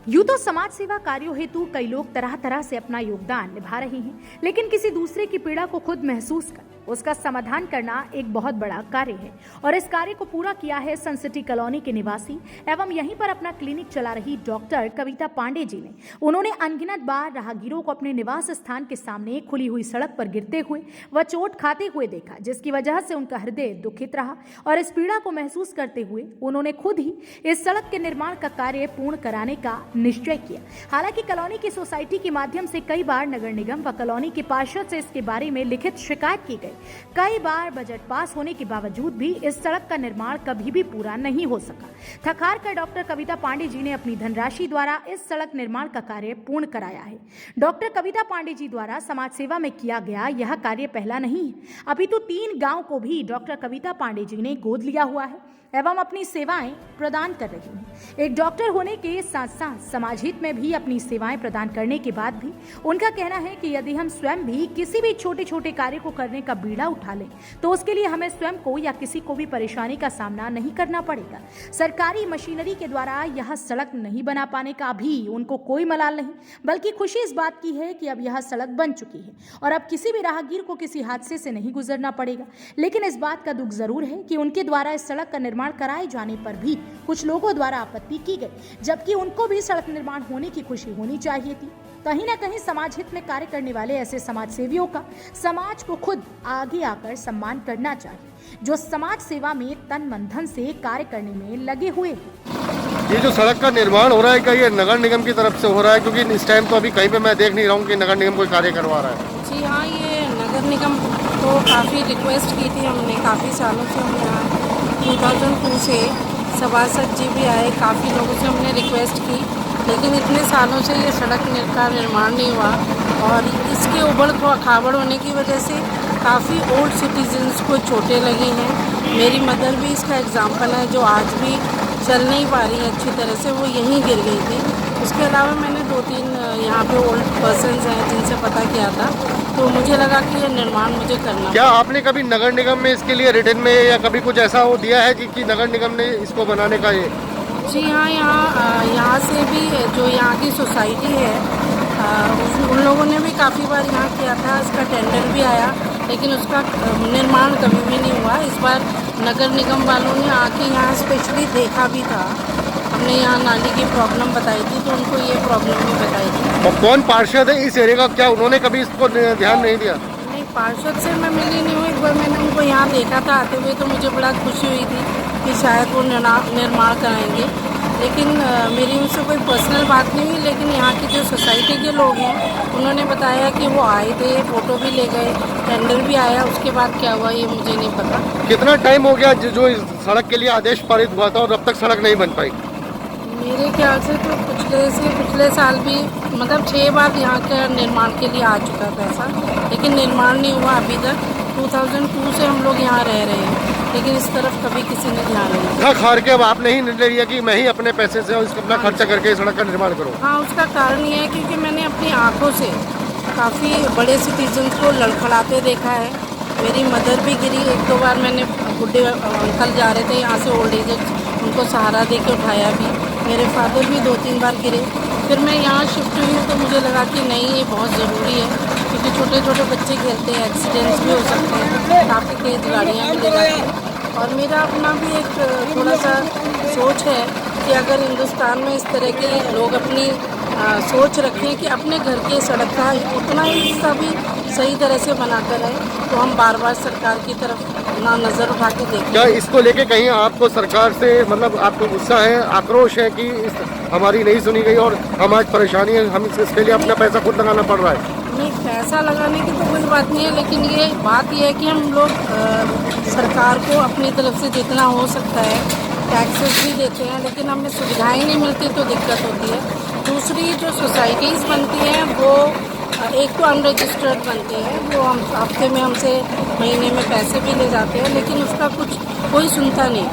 यूं तो समाज सेवा कार्यों हेतु कई लोग तरह तरह से अपना योगदान निभा रहे हैं, लेकिन किसी दूसरे की पीड़ा को खुद महसूस कर उसका समाधान करना एक बहुत बड़ा कार्य है। और इस कार्य को पूरा किया है सन सिटी कॉलोनी के निवासी एवं यहीं पर अपना क्लिनिक चला रही डॉक्टर कविता पांडे जी ने। उन्होंने अनगिनत बार राहगीरों को अपने निवास स्थान के सामने खुली हुई सड़क पर गिरते हुए व चोट खाते हुए देखा, जिसकी वजह से उनका हृदय दुखित रहा और इस पीड़ा को महसूस करते हुए उन्होंने खुद ही इस सड़क के निर्माण का कार्य पूर्ण कराने का निश्चय किया। हालांकि कॉलोनी की सोसाइटी के माध्यम से कई बार नगर निगम व कॉलोनी के पार्षद से इसके बारे में लिखित शिकायत की गई। कई बार बजट पास होने के बावजूद भी इस सड़क का निर्माण कभी भी पूरा नहीं हो सका। थक हार कर डॉक्टर कविता पांडे जी ने अपनी धनराशि द्वारा इस सड़क निर्माण का कार्य पूर्ण कराया है। डॉक्टर कविता पांडे जी द्वारा समाज सेवा में किया गया यह कार्य पहला नहीं है, अपितु 3 गांव को भी डॉक्टर कविता पांडे जी ने गोद लिया हुआ है एवं अपनी सेवाएं प्रदान कर रही हैं। एक डॉक्टर होने के साथ साथ समाज हित में भी अपनी सेवाएं प्रदान करने के बाद भी उनका कहना है कि यदि हम स्वयं भी किसी भी छोटे छोटे कार्य को करने का बीड़ा उठा लें तो उसके लिए हमें स्वयं को या किसी को भी परेशानी का सामना नहीं करना पड़ेगा। सरकारी मशीनरी के द्वारा यह सड़क नहीं बना पाने का भी उनको कोई मलाल नहीं, बल्कि खुशी इस बात की है कि अब यह सड़क बन चुकी है और अब किसी भी राहगीर को किसी हादसे से नहीं गुजरना पड़ेगा। लेकिन इस बात का दुख जरूर है कि उनके द्वारा इस सड़क का निर्माण कराए जाने पर भी कुछ लोगों द्वारा आपत्ति की गई, जबकि उनको भी सड़क निर्माण होने की खुशी होनी चाहिए थी। कहीं ना कहीं समाज हित में कार्य करने वाले ऐसे समाज सेवियों का समाज को खुद आगे आकर सम्मान करना चाहिए, जो समाज सेवा में तन मन धन से कार्य करने में लगे हुए हैं। ये जो सड़क का निर्माण हो रहा है, क्या ये नगर निगम की तरफ से हो रहा है? क्योंकि इस टाइम तो अभी कहीं पे मैं देख नहीं रहा हूँ कि नगर निगम कोई कार्य करवा रहा है। जी हाँ, ये नगर निगम को काफ़ी रिक्वेस्ट की थी हमने, काफ़ी सालों से हम यहाँ 2002 से सभासद जी भी आए, काफ़ी लोगों से हमने रिक्वेस्ट की, लेकिन इतने सालों से ये सड़क का निर्माण नहीं हुआ और इसके उबड़ खाबड़ होने की वजह से काफ़ी ओल्ड सिटीजन्स को चोटें लगी हैं। मेरी मदर भी इसका एग्जाम्पल है, जो आज भी चल नहीं पा रही है अच्छी तरह से, वो यहीं गिर गई थी। उसके अलावा मैंने 2-3 यहाँ पे ओल्ड पर्सन्स हैं जिनसे पता किया था, तो मुझे लगा कि ये निर्माण मुझे करना। क्या आपने कभी नगर निगम में इसके लिए रिटर्न में या कभी कुछ ऐसा वो दिया है कि नगर निगम ने इसको बनाने का ये? जी हाँ, यहाँ से भी जो यहाँ की सोसाइटी है उन लोगों ने भी काफ़ी बार यहाँ किया था, इसका टेंडर भी आया, लेकिन उसका निर्माण कभी भी नहीं हुआ। इस बार नगर निगम वालों ने आके यहाँ स्पेशली देखा भी था, हमने यहाँ नाली की प्रॉब्लम बताई थी तो उनको ये प्रॉब्लम भी बताई थी। और कौन पार्षद है इस एरिया का, क्या उन्होंने कभी इसको ध्यान नहीं दिया? नहीं, पार्षद से मैं मिली नहीं हूँ। एक बार मैंने उनको यहाँ देखा था आते हुए, तो मुझे बड़ा खुशी हुई थी कि शायद वो निर्माण कराएंगे, लेकिन मेरी उनसे कोई पर्सनल बात नहीं हुई। लेकिन यहाँ की जो सोसाइटी के लोग हैं उन्होंने बताया कि वो आए थे, फ़ोटो भी ले गए, टेंडर भी आया, उसके बाद क्या हुआ ये मुझे नहीं पता। कितना टाइम हो गया जो इस सड़क के लिए आदेश पारित हुआ था और अब तक सड़क नहीं बन पाई? मेरे ख्याल से तो पिछले साल भी मतलब 6 बार यहाँ का निर्माण के लिए आ चुका पैसा, लेकिन निर्माण नहीं हुआ अभी तक। 2002 से हम लोग यहाँ रह रहे हैं, लेकिन इस तरफ कभी किसी ने ध्यान नहीं दिया। थक हार के अब आपने ही निर्णय लिया कि मैं ही अपने पैसे से इसको अपना खर्चा करके इस सड़क का निर्माण करूँ? हाँ, उसका कारण ये है क्योंकि मैंने अपनी आँखों से काफ़ी बड़े सिटीजन्स को लड़खड़ाते देखा है। मेरी मदर भी गिरी 1-2 बार, मैंने बुढ़े अंकल जा रहे थे यहाँ से ओल्ड एज, उनको सहारा दे के उठाया भी। मेरे फादर भी 2-3 बार गिरे। फिर मैं यहाँ शिफ्ट हुई तो मुझे लगा कि नहीं, ये बहुत ज़रूरी है, क्योंकि छोटे छोटे बच्चे खेलते हैं, एक्सीडेंट्स भी हो सकते हैं, काफ़ी तेज़ गाड़ियाँ भी ले जाती हैं। और मेरा अपना भी एक थोड़ा सा सोच है कि अगर हिंदुस्तान में इस तरह के लोग अपनी सोच रखें कि अपने घर के सड़क का उतना ही हिस्सा भी सही तरह से बनाकर है, तो हम बार बार सरकार की तरफ ना नज़र उठा के देखें। क्या इसको लेके कहीं आपको सरकार से मतलब आपको गुस्सा है, आक्रोश है कि हमारी नहीं सुनी गई और हम आज परेशानी है, हम इसके लिए अपना पैसा खुद लगाना पड़ रहा है? नहीं, पैसा लगाने की तो कोई बात नहीं है, लेकिन ये बात ये है कि हम लोग सरकार को अपनी तरफ से जितना हो सकता है टैक्सेस भी देते हैं, लेकिन हमें सुविधाएं नहीं मिलती तो दिक्कत होती है। दूसरी जो सोसाइटीज़ बनती हैं वो एक तो अनरजिस्टर्ड बनते हैं, वो हम हफ्ते में हमसे महीने में पैसे भी ले जाते हैं, लेकिन उसका कुछ कोई सुनता नहीं।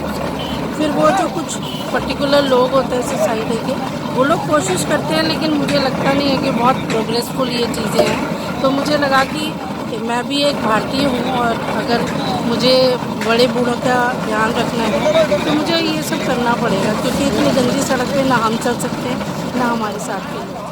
फिर वो जो कुछ पर्टिकुलर लोग होते हैं सोसाइटी के, वो लोग कोशिश करते हैं, लेकिन मुझे लगता नहीं है कि बहुत प्रोग्रेसफुल ये चीज़ें हैं। तो मुझे लगा कि मैं भी एक भारतीय हूँ और अगर मुझे बड़े बूढ़ों का ध्यान रखना है तो मुझे ये सब करना पड़ेगा, क्योंकि इतनी गंदी सड़क पे ना हम चल सकते हैं ना हमारे साथ के लोग।